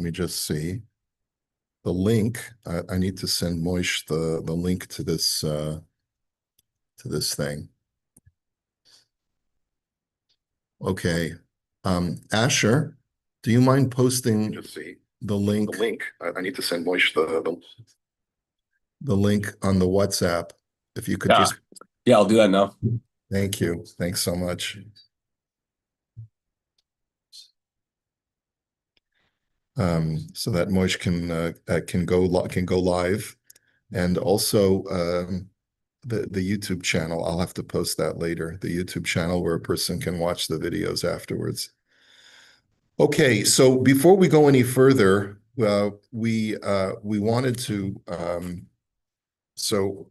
let me just see. The link, I need to send Moish the link to this thing. Okay. Asher, do you mind posting Just see the link? the link. I need to send Moish the link on the WhatsApp. If you could Yeah. just, Yeah, I'll do that now. thank you. Thanks so much. So that Moish can go live, and also the YouTube channel. I'll have to post that later. The YouTube channel where a person can watch the videos afterwards. Okay, so before we go any further, we wanted to. So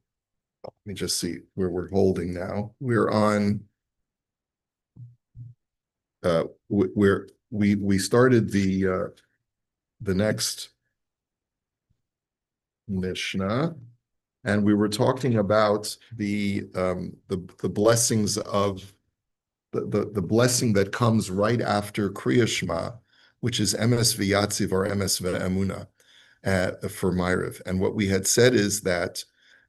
let me just see where we're holding now. We're on. We started the next Mishnah, and we were talking about the blessings of the blessing that comes right after Kriya Shema, which is Emes V'Yatziv or Emes V'Emuna for Ma'ariv. And what we had said is that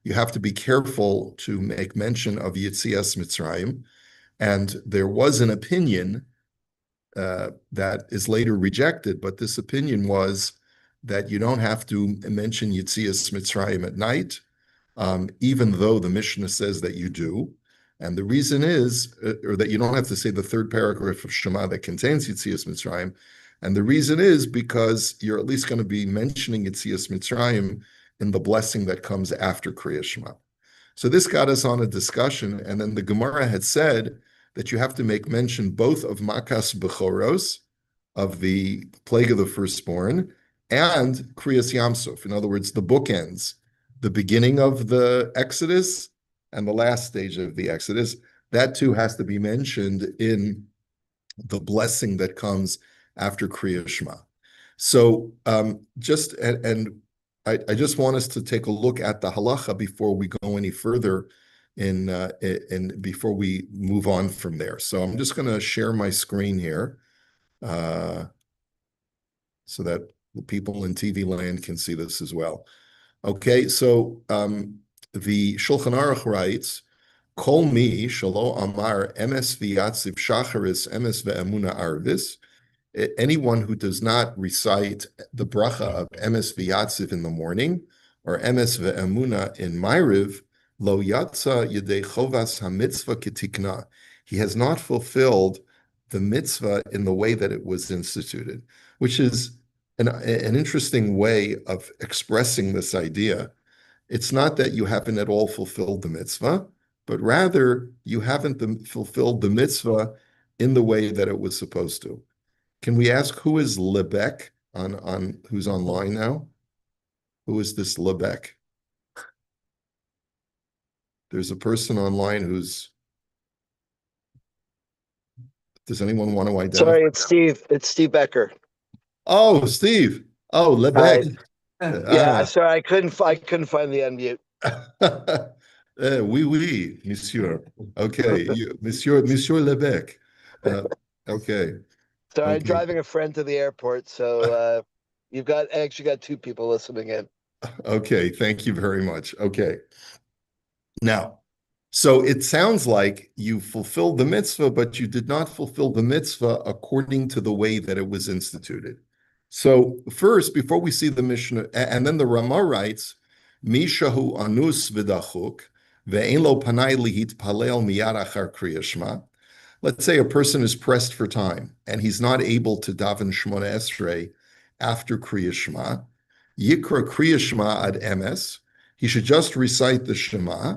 you have to be careful to make mention of Yitzias Mitzrayim, and there was an opinion that is later rejected, but this opinion was that you don't have to mention Yitzias Mitzrayim at night, even though the Mishnah says that you do. And the reason is, or that you don't have to say the third paragraph of Shema that contains Yitzias Mitzrayim. And the reason is because you're at least going to be mentioning Yitzias Mitzrayim in the blessing that comes after Kriya Shema. So this got us on a discussion, and then the Gemara had said that you have to make mention both of Makas Bechoros, of the plague of the firstborn, and Kriyas Yamsuf. In other words, the bookends, the beginning of the Exodus and the last stage of the Exodus. That too has to be mentioned in the blessing that comes after Kriya Shema. So I just want us to take a look at the halacha before we go any further and before we move on from there. So I'm just going to share my screen here so that the people in TV land can see this as well. Okay, so the Shulchan Aruch writes, Kol mi shelo amar emes v'yatziv shacharis emes ve'emuna arvis. Anyone who does not recite the bracha of emes v'yatziv in the morning or emes ve'emuna in Ma'ariv, lo yatza yedei chovas hamitzvah ketikna. He has not fulfilled the mitzvah in the way that it was instituted, which is an interesting way of expressing this idea. It's not that you haven't at all fulfilled the mitzvah, but rather you haven't fulfilled the mitzvah in the way that it was supposed to. Can we ask who is Lebek on who's online now? Who is this Lebek? There's a person online who's. Does anyone want to identify? Sorry, it's Steve. It's Steve Becker. Oh, Steve. Oh, Lebek. Yeah, sorry, I couldn't find the unmute. Oui, monsieur. Okay, monsieur Lebek. Okay. So Okay. I'm driving a friend to the airport, so you've actually got two people listening in. Okay, thank you very much. Okay. Now, so it sounds like you fulfilled the mitzvah, but you did not fulfill the mitzvah according to the way that it was instituted. So first, before we see the Mishnah, and then the Ramah writes, Mishahu anus v'dachuk ve'en lo panai lihit palel miyad achar kriya shema. Let's say a person is pressed for time and he's not able to daven Shmona Esrei after Kriya Shema. Yikra Kriya Shema ad emes. He should just recite the Shema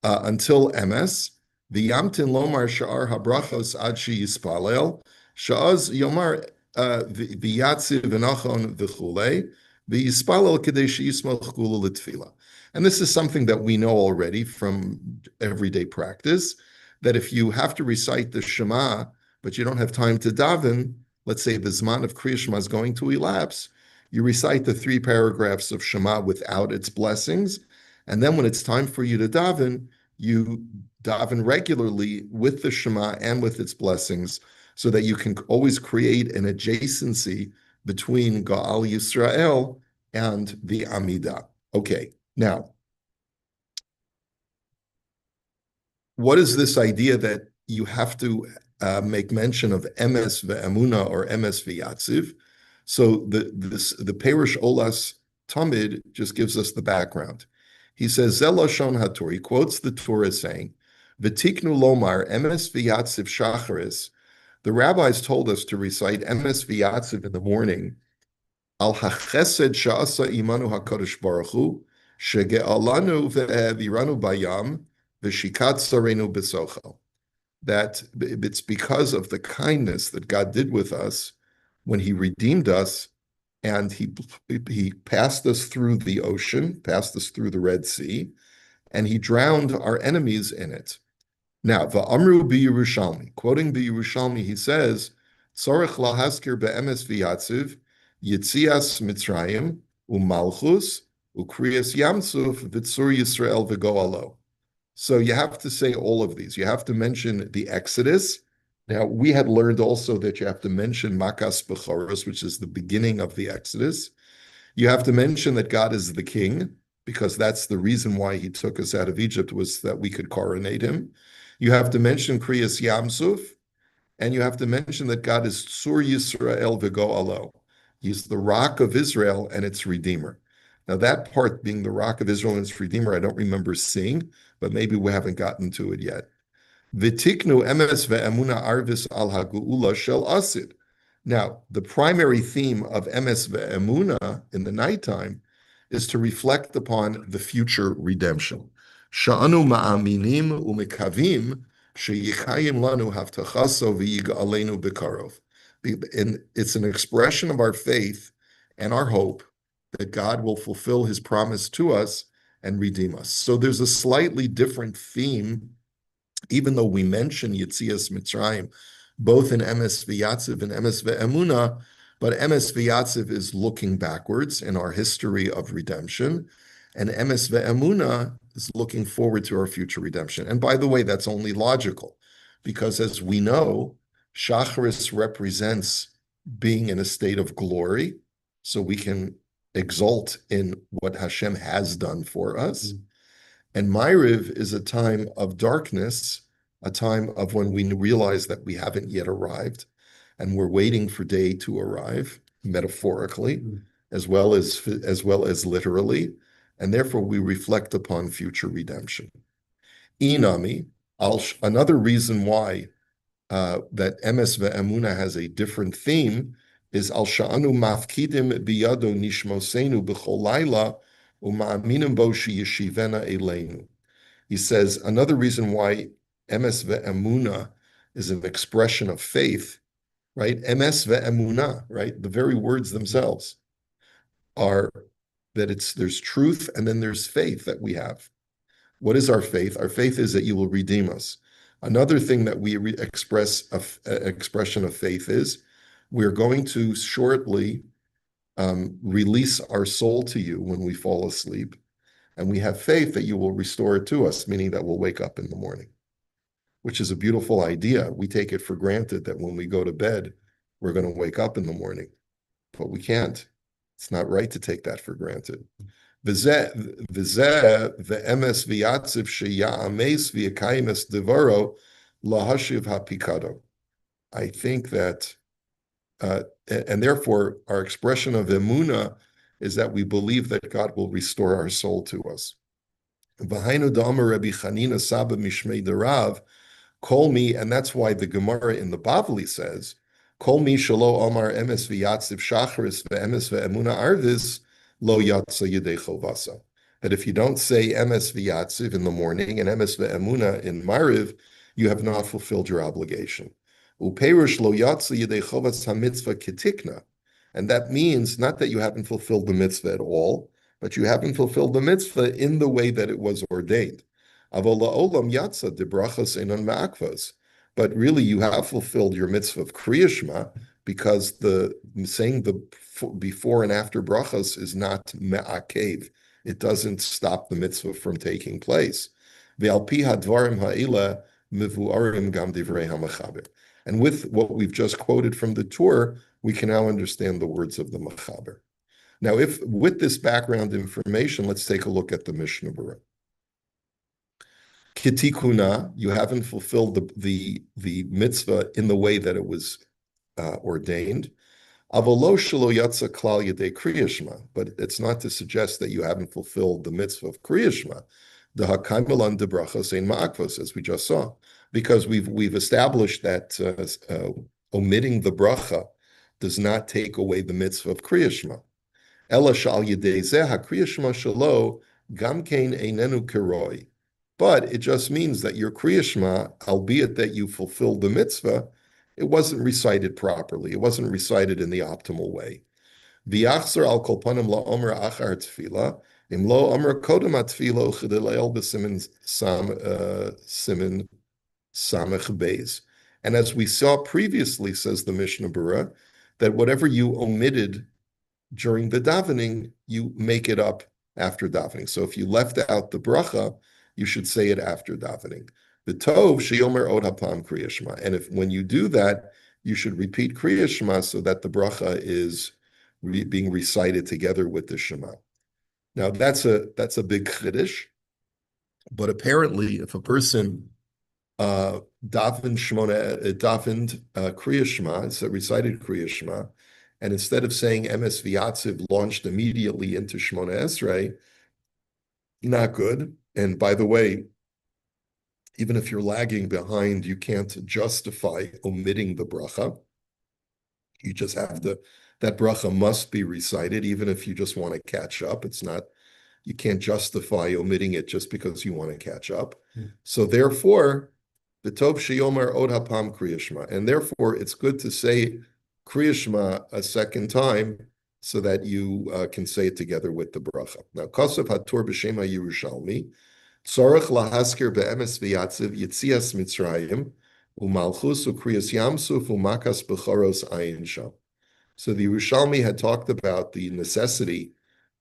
until emes. V'yamtin lomar sha'ar habrachos ad sheyispalel. Sha'az yomar v'yatziv v'nachon v'chulei. V'yispalel kedei sheyismach kula l'tfila. And this is something that we know already from everyday practice, that if you have to recite the Shema, but you don't have time to daven, let's say the Zman of Kriya Shema is going to elapse, you recite the 3 paragraphs of Shema without its blessings, and then when it's time for you to daven, you daven regularly with the Shema and with its blessings, so that you can always create an adjacency between Gaal Yisrael and the Amidah. Okay, now, what is this idea that you have to make mention of emes ve'emuna or emes ve'yatziv? So the Perush Olas Tamid just gives us the background. He says, Zel Lashon HaTorah, he quotes the Torah saying, V'tiknu lomar emes ve'yatziv shacharis. The rabbis told us to recite emes ve'yatziv in the morning, al hachesed sha'asa imanu HaKadosh Baruch Hu, shege'alanu ve'eviranu bayam, v'shikat sarenu b'sochel. That it's because of the kindness that God did with us when he redeemed us and he passed us through the ocean, passed us through the Red Sea, and he drowned our enemies in it. Now, va'amru b'Yerushalmi, quoting the Yerushalmi, he says, tzorech lahaskir be'emes v'yatziv, yitzias Mitzrayim, u'malchus, u'kriyas yamsuf, v'tzur Yisrael v'go'alo. So you have to say all of these. You have to mention the Exodus. Now, we had learned also that you have to mention Makas Bechoros, which is the beginning of the Exodus. You have to mention that God is the king, because that's the reason why he took us out of Egypt, was that we could coronate him. You have to mention Kriyas Yamsuf, and you have to mention that God is Sur Yisrael V'Go'alo. He's the rock of Israel and its redeemer. Now, that part being the rock of Israel and its redeemer, I don't remember seeing, but maybe we haven't gotten to it yet. V'tiknu emes ve'emuna arvis al ha'gu'ula shel asid. Now, the primary theme of emes ve'emuna in the nighttime is to reflect upon the future redemption. Sha'anu ma'aminim u'mekavim sheyichayim lanu havtachaso v'yig'alenu b'karov. And it's an expression of our faith and our hope that God will fulfill his promise to us and redeem us. So there's a slightly different theme, even though we mention Yitzias Mitzrayim, both in Emes V'Yatziv and Emes Ve'emuna, but Emes V'Yatziv is looking backwards in our history of redemption, and Emes Ve'emuna is looking forward to our future redemption. And by the way, that's only logical, because as we know, Shacharis represents being in a state of glory, so we can exult in what Hashem has done for us. And Ma'ariv is a time of darkness, a time of when we realize that we haven't yet arrived, and we're waiting for day to arrive, metaphorically, as well as literally, and therefore we reflect upon future redemption. Inami, another reason why that Emes Ve'emuna has a different theme is al sha'anu mafkidim biyado nishmosenu b'chol laila u'ma'aminim bo sheyeshivena eleinu. He says another reason why Emes Ve'emuna is an expression of faith, right? Emes Ve'emuna, right? The very words themselves are that there's truth and then there's faith that we have. What is our faith? Our faith is that you will redeem us. Another thing that we express expression of faith is we're going to shortly release our soul to you when we fall asleep. And we have faith that you will restore it to us, meaning that we'll wake up in the morning, which is a beautiful idea. We take it for granted that when we go to bed, we're going to wake up in the morning, but we can't. It's not right to take that for granted. Ve'emes v'yatziv sheya'ames v'yakaimes devaro lahashiv hapikado. I think that, and therefore our expression of emuna is that we believe that God will restore our soul to us. V'hainu da'amar Rabbi Chanina Saba Mishmei Derav, call me, and that's why the Gemara in the Bavli says, call me shalo omar emes v'yatziv shacharis ve'emes ve'emuna arvis lo yatsa yedei chovasa. That if you don't say emes v'yatziv in the morning and emes ve'emuna in Mariv, you have not fulfilled your obligation. Upeirush lo yatsa yedei chovas hamitzvah kitikna. And that means not that you haven't fulfilled the mitzvah at all, but you haven't fulfilled the mitzvah in the way that it was ordained. Avola olam yatsa de brachos enon ma'akvos. But really, you have fulfilled your mitzvah of Kriya Shema, because the saying the before and after brachos is not me'akev. It doesn't stop the mitzvah from taking place. Ve'al pi hadvarim ha'ila mivuarim gam divrei hamachaber. And with what we've just quoted from the Torah, we can now understand the words of the Mechaber. Now, if with this background information, let's take a look at the Mishnah Berurah. Kitikuna, you haven't fulfilled the mitzvah in the way that it was ordained. Avolo shelo yatsa klal yedei Kriya Shema, but it's not to suggest that you haven't fulfilled the mitzvah of Kriya Shema. The hakaimelan de brachos ein ma'akvos, as we just saw, because we've established that omitting the bracha does not take away the mitzvah of Kriya Shema. Ela shal yedei zeh hakriya Shema shelo gam kein einenu keroi. But it just means that your Kriya Shema, albeit that you fulfilled the mitzvah, it wasn't recited properly. It wasn't recited in the optimal way. V'yachzor al kol panim la'omer achar tefila, im lo omer kodem atfila uchedeleil b'simin simin samech beis. And as we saw previously, says the Mishnah Berurah, that whatever you omitted during the davening, you make it up after davening. So if you left out the bracha, you should say it after davening. The tov sheyomer od hapam kriya shema. And if when you do that, you should repeat kriya shema so that the bracha is being recited together with the shema. Now that's a big chiddush, but apparently if a person davened kriya shema, it's recited kriya shema, and instead of saying emes v'yatziv, launched immediately into Shmona Esrei, not good. And by the way, even if you're lagging behind, you can't justify omitting the bracha. You just have to, that bracha must be recited, even if you just want to catch up. It's not, you can't justify omitting it just because you want to catch up. So therefore, the tov sheyomer od hapam kriya shema. And therefore, it's good to say kriya shema a second time so that you can say it together with the bracha. Now, Kosav Hator b'Shema Yerushalmi, Tzorech lahaskir be'emes v'yatziv yitzias Mitzrayim, u'malchus u'kriyas yamsuf u'makas b'choros ayin sham. So the Yerushalmi had talked about the necessity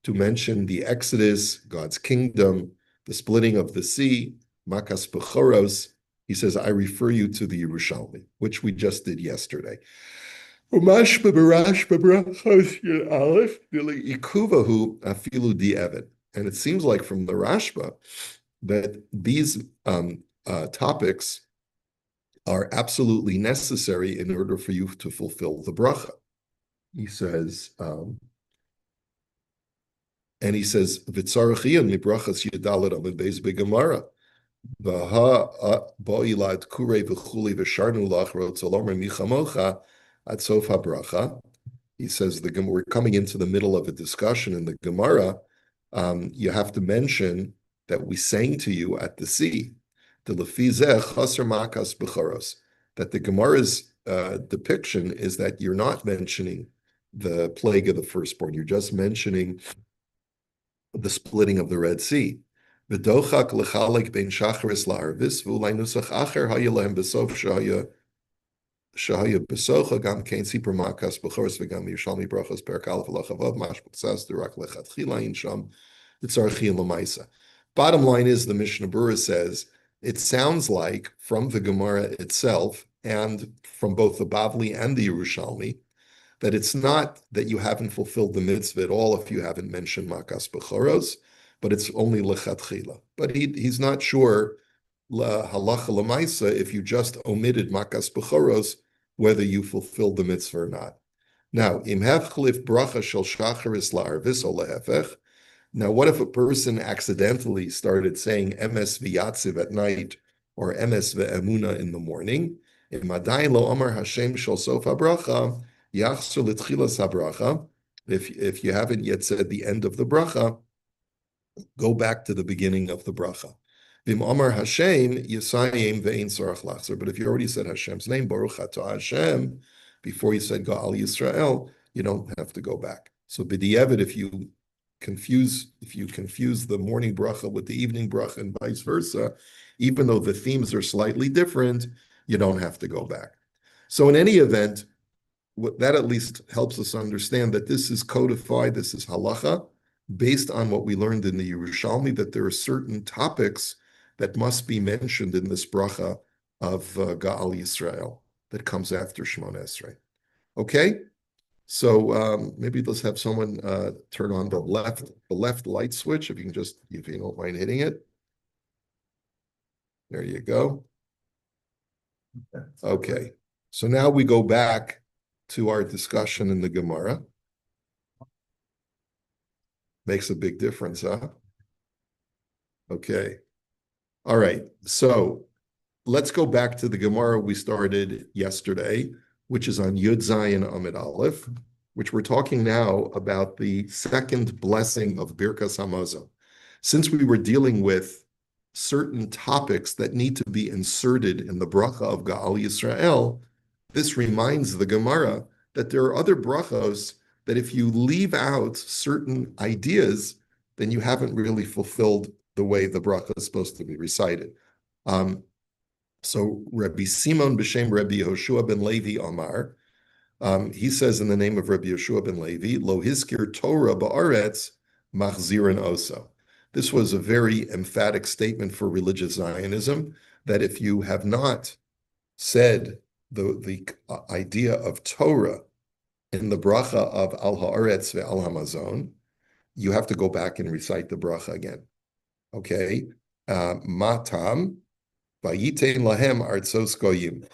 to mention the Exodus, God's kingdom, the splitting of the sea, makas b'choros. He says, I refer you to the Yerushalmi, which we just did yesterday. And it seems like from the Rashba that these topics are absolutely necessary in order for you to fulfill the bracha. He says, "V'tzarachiyan mibrachas yadalit amid beis begemara." Bo'ilad kure v'chuli v'sharnu lach rotzalomer michamocha at sofa bracha. He says we're coming into the middle of a discussion in the Gemara. You have to mention that we sang to you at the sea. The lefizeh chaser makas b'choros. That the Gemara's depiction is that you're not mentioning the plague of the firstborn. You're just mentioning the splitting of the Red Sea. V'dochak lechalek ben shacharis la'arvis v'ulay nusach acher hayelahem besof shahaya besocha gam kein sipur makas b'choros v'gam Yerushalmi Berachos perak aleph alachavav mash b'tzas derak lechatchila in sham v'tzarchi l'maisa. Bottom line is the Mishnah Berurah says it sounds like from the Gemara itself and from both the Bavli and the Yerushalmi that it's not that you haven't fulfilled the mitzvah at all if you haven't mentioned makas b'choros, but it's only lechatchila. But he's not sure halacha l'maisa if you just omitted makas b'choros whether you fulfilled the mitzvah or not. Now, im hevchlif bracha shel shacharis la'arvis o lehefech. Now, what if a person accidentally started saying emes v'yatziv at night or emes ve'emuna in the morning? Im adayin lo amar Hashem shel sof habracha yachzor l'tchilas habracha. If you haven't yet said the end of the bracha, go back to the beginning of the bracha. Vim Amar Hashem Yisayim Ve'ein Sarach Lachzer. But if you already said Hashem's name, Baruch Atah Hashem, before you said Ga'al Yisrael, you don't have to go back. So b'di'evet, if you confuse the morning bracha with the evening bracha and vice versa, even though the themes are slightly different, you don't have to go back. So in any event, that at least helps us understand that this is codified, this is halacha, based on what we learned in the Yerushalmi, that there are certain topics that must be mentioned in this bracha of Ga'al Yisrael. that comes after Shemona Esrei. Okay, so maybe let's have someone turn on the left light switch if you don't mind hitting it. There you go. Okay, so now we go back to our discussion in the Gemara. Makes a big difference, huh? Okay. All right. So let's go back to the Gemara we started yesterday, which is on Yud Zayin Amid Aleph, which we're talking now about the second blessing of Birkas Hamazon. Since we were dealing with certain topics that need to be inserted in the bracha of Gaal Yisrael, this reminds the Gemara that there are other brachos that if you leave out certain ideas, then you haven't really fulfilled the way the bracha is supposed to be recited. So Rabbi Simon b'shem Rabbi Yehoshua ben Levi Amar, he says in the name of Rabbi Yehoshua ben Levi, Lo hiskir Torah ba'aretz machzirin oso. This was a very emphatic statement for religious Zionism, that if you have not said the idea of Torah in the bracha of Al Haaretz ve'Al Hamazon, you have to go back and recite the bracha again. Okay? Matam vayitein lahem artzos goyim.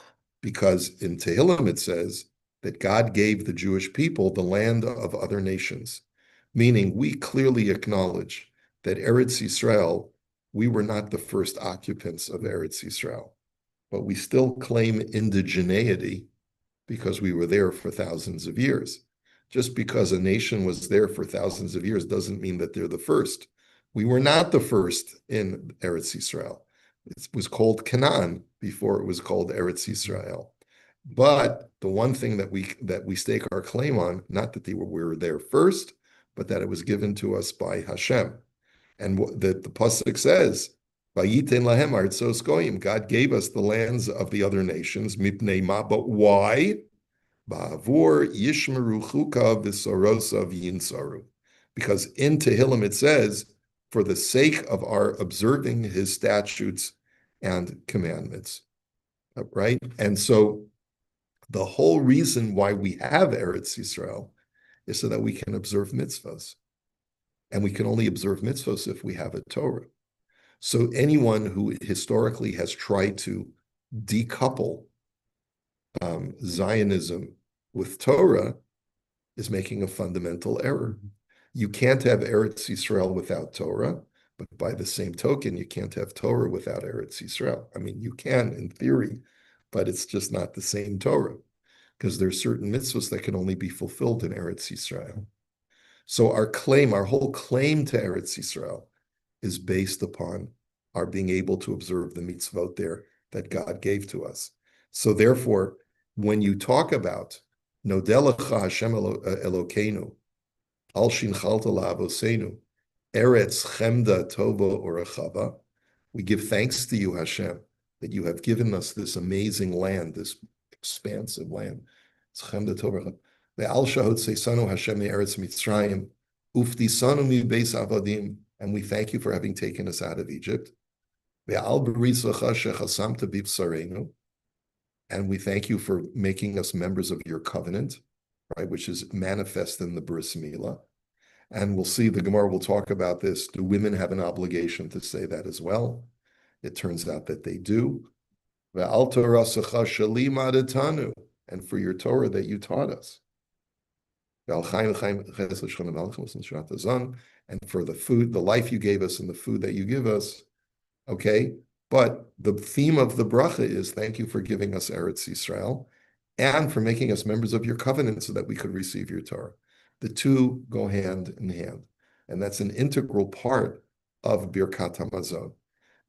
Because in Tehillim it says that God gave the Jewish people the land of other nations. Meaning we clearly acknowledge that Eretz Yisrael, we were not the first occupants of Eretz Yisrael, but we still claim indigeneity because we were there for thousands of years. Just because a nation was there for thousands of years doesn't mean that they're the first. We were not the first in Eretz Yisrael. It was called Canaan before it was called Eretz Yisrael. But the one thing that we stake our claim on, not that we were there first, but that it was given to us by Hashem. And the pasuk says, "Vayiten lahem artzos goyim." God gave us the lands of the other nations. Mipnei ma, but why? Ba'avur yishmeru chukav v'sorosav yinsaru. Because in Tehillim it says, for the sake of our observing His statutes and commandments, right? And so the whole reason why we have Eretz Yisrael is so that we can observe mitzvahs. And we can only observe mitzvahs if we have a Torah. So anyone who historically has tried to decouple Zionism with Torah is making a fundamental error. You can't have Eretz Yisrael without Torah, but by the same token, you can't have Torah without Eretz Yisrael. I mean, you can in theory, but it's just not the same Torah, because there's certain mitzvahs that can only be fulfilled in Eretz Yisrael. So our whole claim to Eretz Yisrael is based upon our being able to observe the mitzvot there that God gave to us. So therefore, when you talk about Nodelecha Hashem Elokeinu, Al Shinchalta La'avosenu, Eretz Chemda Tova Orechava, we give thanks to you, Hashem, that you have given us this amazing land, this expansive land. It's Chemda Tova. Ve'al shahot seisanu Hashem me'eretz Mitzrayim, uftisanu mi'beis avadim, and we thank you for having taken us out of Egypt. Ve'al b'ritzacha shechasamta b'bsarenu, and we thank you for making us members of your covenant, right, which is manifest in the Bris Milah. And we'll see, the Gemara will talk about this. Do women have an obligation to say that as well? It turns out that they do. Ve'al torasacha sheli madatanu, and for your Torah that you taught us. And for the food, the life you gave us and the food that you give us, okay? But the theme of the bracha is thank you for giving us Eretz Yisrael and for making us members of your covenant so that we could receive your Torah. The two go hand in hand. And that's an integral part of Birkat HaMazon.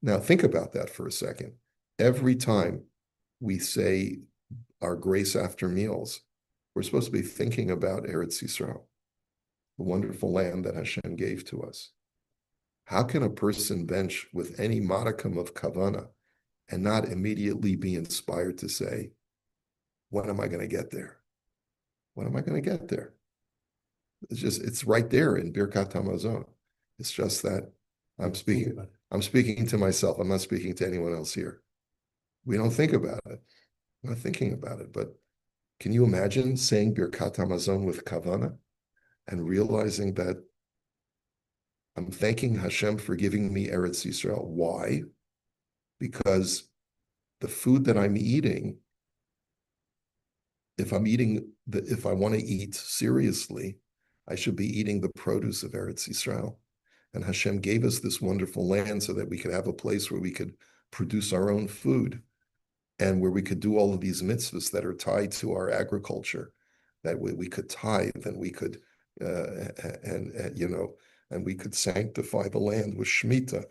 Now think about that for a second. Every time we say our grace after meals, we're supposed to be thinking about Eretz Yisrael, the wonderful land that Hashem gave to us. How can a person bench with any modicum of kavana and not immediately be inspired to say, when am I going to get there? When am I going to get there? It's right there in Birkat HaMazon. It's just that I'm speaking to myself. I'm not speaking to anyone else here. We don't think about it. I'm not thinking about it, but can you imagine saying Birkat Hamazon with Kavana and realizing that I'm thanking Hashem for giving me Eretz Yisrael? Why? Because the food that I'm eating, if I want to eat seriously, I should be eating the produce of Eretz Yisrael. And Hashem gave us this wonderful land so that we could have a place where we could produce our own food and where we could do all of these mitzvahs that are tied to our agriculture, that we could tithe and we could, and we could sanctify the land with Shemitah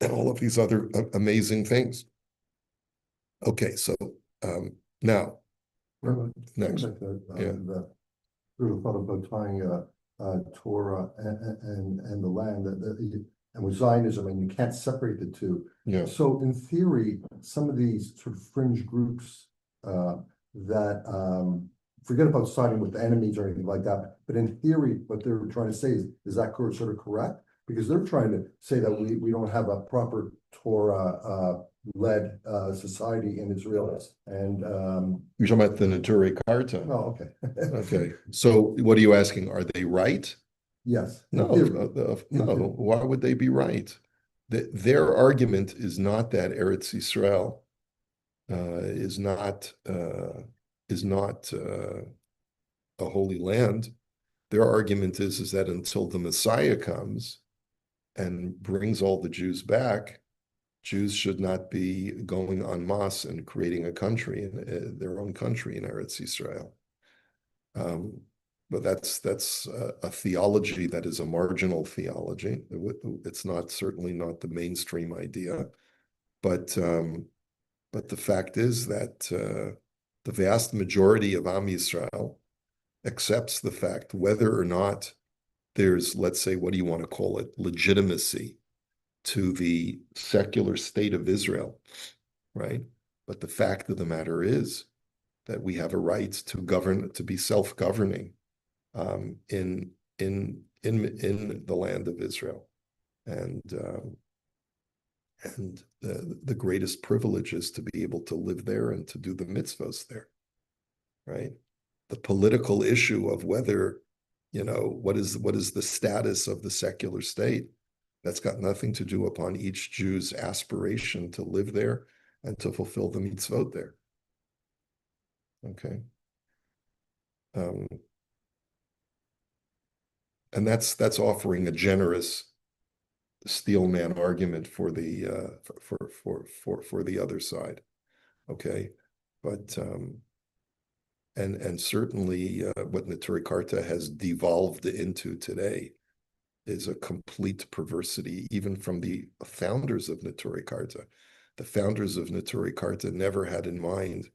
and all of these other amazing things. Okay, so now, next. Yeah. The sort of thought about tying Torah and the land and with Zionism, and you can't separate the two. Yeah. So in theory, some of these sort of fringe groups that forget about siding with enemies or anything like that, but in theory, what they're trying to say is that sort of correct? Because they're trying to say that we don't have a proper Torah led society in Israel. And You're talking about the Neturei Karta. oh, okay. Okay. So what are you asking? Are they right? Yes. No, no. Why would they be right? Their argument is not that Eretz Yisrael is not a holy land. Their argument is that until the Messiah comes and brings all the Jews back, Jews should not be going en masse and creating a country, their own country in Eretz Yisrael. But that's a theology that is a marginal theology. It's certainly not the mainstream idea. But the fact is that the vast majority of Am Yisrael accepts the fact, whether or not there's, let's say, what do you want to call it, legitimacy to the secular state of Israel, right? But the fact of the matter is that we have a right to govern, to be self-governing in the land of Israel, and the greatest privilege is to be able to live there and to do the mitzvos there, right? The political issue of whether, what is the status of the secular state, that's got nothing to do upon each Jew's aspiration to live there and to fulfill the mitzvot there. Okay. And that's offering a generous steelman argument for the for the other side. Okay. But and certainly what Neturei Karta has devolved into today is a complete perversity, even from the founders of Neturei Karta. The founders of Neturei Karta never had in mind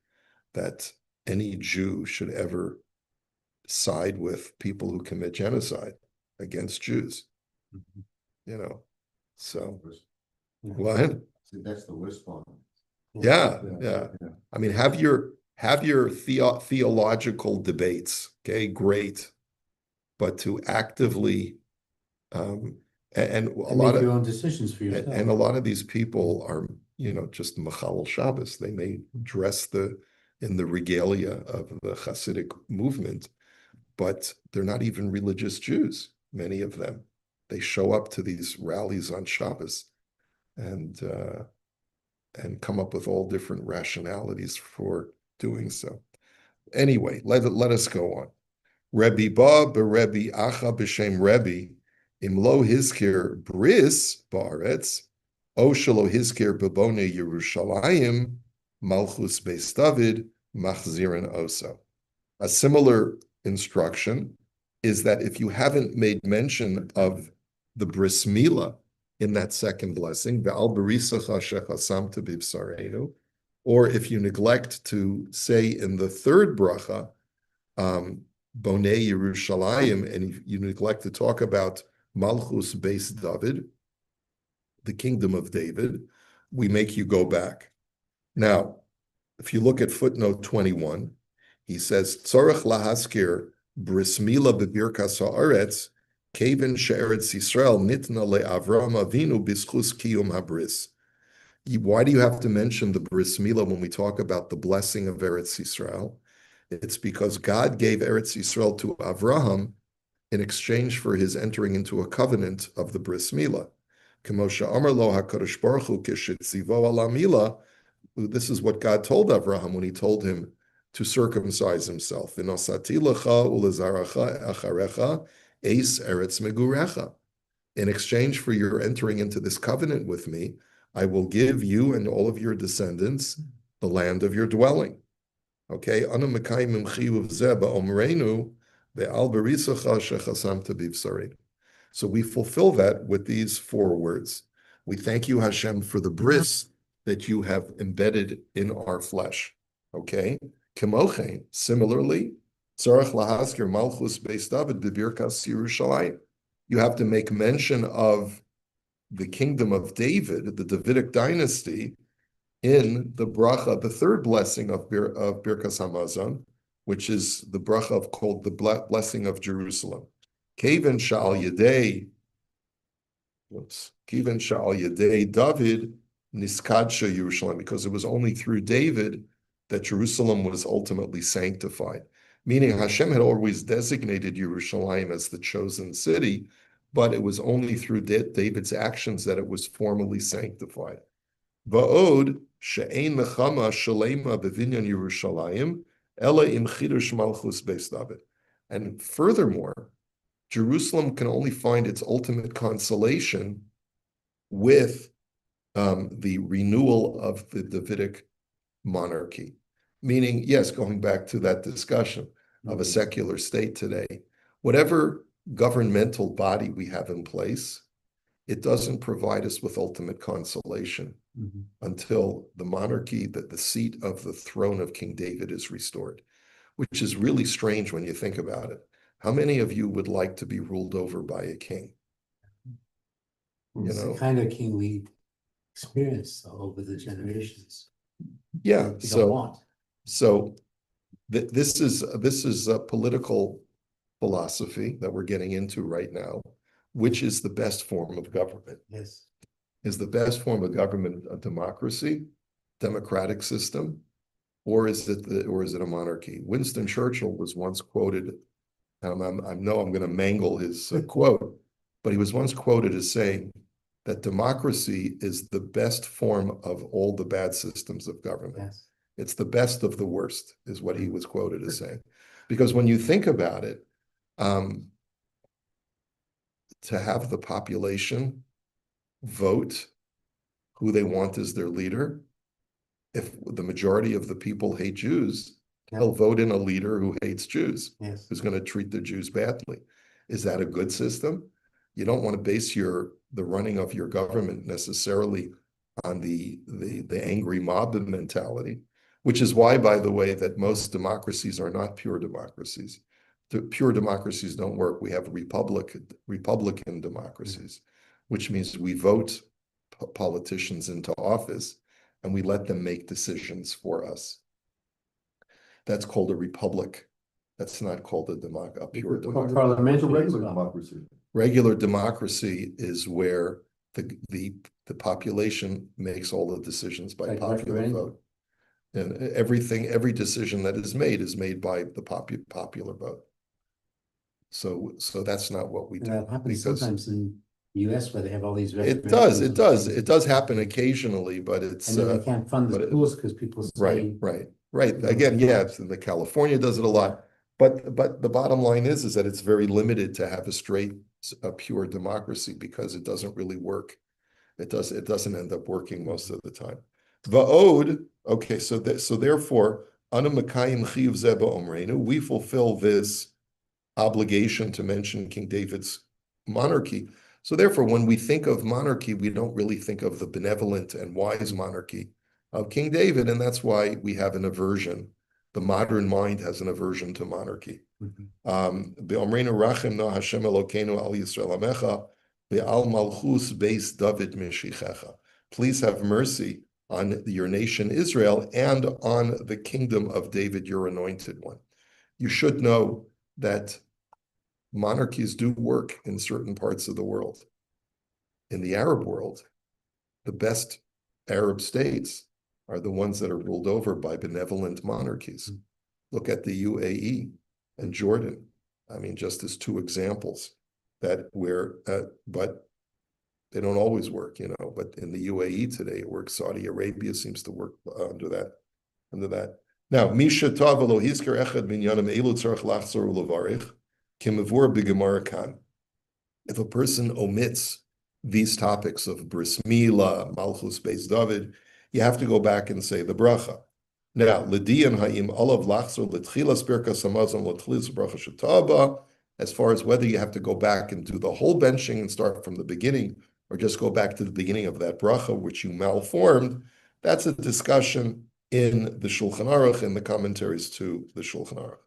that any Jew should ever side with people who commit genocide against Jews. So what? See, that's the worst part. Yeah. I mean, have your theological debates, okay, great, but to actively and a lot of your own decisions for yourself. And a lot of these people are, just Mechalel Shabbos. They may dress in the regalia of the Hasidic movement, but they're not even religious Jews, many of them. They show up to these rallies on Shabbos and come up with all different rationalities for doing so. Anyway, let us go on. Rebbe Ba Rebbe Acha b'Shem Rebbe Imlo Hizkir Bris Baaretz O Shelo Hizkir Bebone Yerushalayim Malchus Beis David Machzirin Oso. A similar instruction is that if you haven't made mention of the bris milah in that second blessing, or if you neglect to say in the third bracha, Bonei Yerushalayim, and you neglect to talk about Malchus Beis David, the kingdom of David, we make you go back. Now, if you look at footnote 21, he says, Tzorach lahaskir bris milah bebirkas haaretz, Kaven she'eretz Yisrael nitna le'Avram Avinu b'schus kiyum habris. Why do you have to mention the bris milah when we talk about the blessing of Eretz Yisrael? It's because God gave Eretz Yisrael to Avraham in exchange for his entering into a covenant of the bris milah. This is what God told Avraham when he told him to circumcise himself. In exchange for your entering into this covenant with me, I will give you and all of your descendants the land of your dwelling. Okay? So we fulfill that with these 4 words. We thank you, Hashem, for the bris that you have embedded in our flesh. Okay? Kemochen, similarly, tzarech lahaskir malchus beis David b'birkas Yerushalayim. You have to make mention of the kingdom of David, the Davidic dynasty, in the bracha, the 3rd blessing of Birkas Hamazon, which is the bracha called the blessing of Jerusalem. Kevan sha'al yedei David niskadsha Yerushalayim, because it was only through David that Jerusalem was ultimately sanctified. Meaning Hashem had always designated Yerushalayim as the chosen city, but it was only through David's actions that it was formally sanctified. Va'od she'ein mechama shalema bevinyan Yerushalayim ela im chidush malchus beis David. And furthermore, Jerusalem can only find its ultimate consolation with the renewal of the Davidic monarchy. Meaning, yes, going back to that discussion of a secular state today, whatever governmental body we have in place, it doesn't provide us with ultimate consolation until the monarchy, the seat of the throne of King David is restored, which is really strange when you think about it. How many of you would like to be ruled over by a king? It's the kind of king we experience over the generations. Yeah, We don't want. so this is a political philosophy that we're getting into right now, which is the best form of government. Yes. Is the best form of government a democracy, democratic system, or is it a monarchy? Winston Churchill was once quoted, I know I'm going to mangle his quote, but he was once quoted as saying that democracy is the best form of all the bad systems of government. Yes. It's the best of the worst, is what he was quoted as saying. Because when you think about it, to have the population vote who they want as their leader, if the majority of the people hate Jews, they'll vote in a leader who hates Jews, who's going to treat the Jews badly. Is that a good system? You don't want to base the running of your government necessarily on the angry mob mentality, which is why, by the way, that most democracies are not pure democracies. Pure democracies don't work. We have Republican democracies, which means we vote politicians into office and we let them make decisions for us. That's called a republic. That's not called a pure democracy. Parliamentary regular democracy. Regular democracy is where the population makes all the decisions by popular vote. And every decision that is made by the popular vote. So that's not what we do. And that happens sometimes in the US where they have all these. It does happen occasionally, but it's. And then they can't fund the schools because people say. Right. Again, yeah, the California does it a lot, but the bottom line is that it's very limited to have a pure democracy because it doesn't really work. It doesn't end up working most of the time. Va'od. Okay, so therefore, Anu Mekayim Chiyuv Zeh B'Omreinu, we fulfill this obligation to mention King David's monarchy. So therefore, when we think of monarchy, we don't really think of the benevolent and wise monarchy of King David, and that's why we have an aversion. The modern mind has an aversion to monarchy. Be'omreinu rachem na Hashem Elokeinu al Yisrael amecha ve'al malchus beis David mishichecha. Please have mercy on your nation Israel and on the kingdom of David, your anointed one. You should know that monarchies do work in certain parts of the world. In the Arab world, the best Arab states are the ones that are ruled over by benevolent monarchies. Look at the UAE and Jordan. I mean, just as two examples that where, but they don't always work, you know, but in the UAE today, it works. Saudi Arabia seems to work under that. Now, Misha Tavalo Hisker Echad Minyanim Elu Tzarech Lachzor Ulevarich Kimavur B'Gemara Kan. If a person omits these topics of Bris Milah, Malchus Beis David, you have to go back and say the bracha. Now, L'diyan Ha'im Olav Lachzor L'Tchilas Birkas Hamazon L'Tchilas Bracha Shetaba, as far as whether you have to go back and do the whole benching and start from the beginning, or just go back to the beginning of that bracha, which you malformed, that's a discussion in the Shulchan Aruch, in the commentaries to the Shulchan Aruch.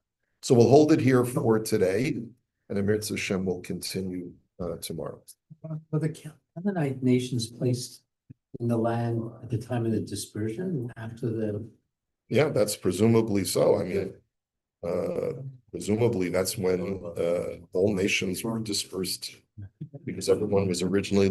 So we'll hold it here for today, and Amir Hashem will continue tomorrow. Were the Canaanite nations placed in the land at the time of the dispersion after the? Yeah, that's presumably so. I mean, presumably that's when all nations were dispersed, because everyone was originally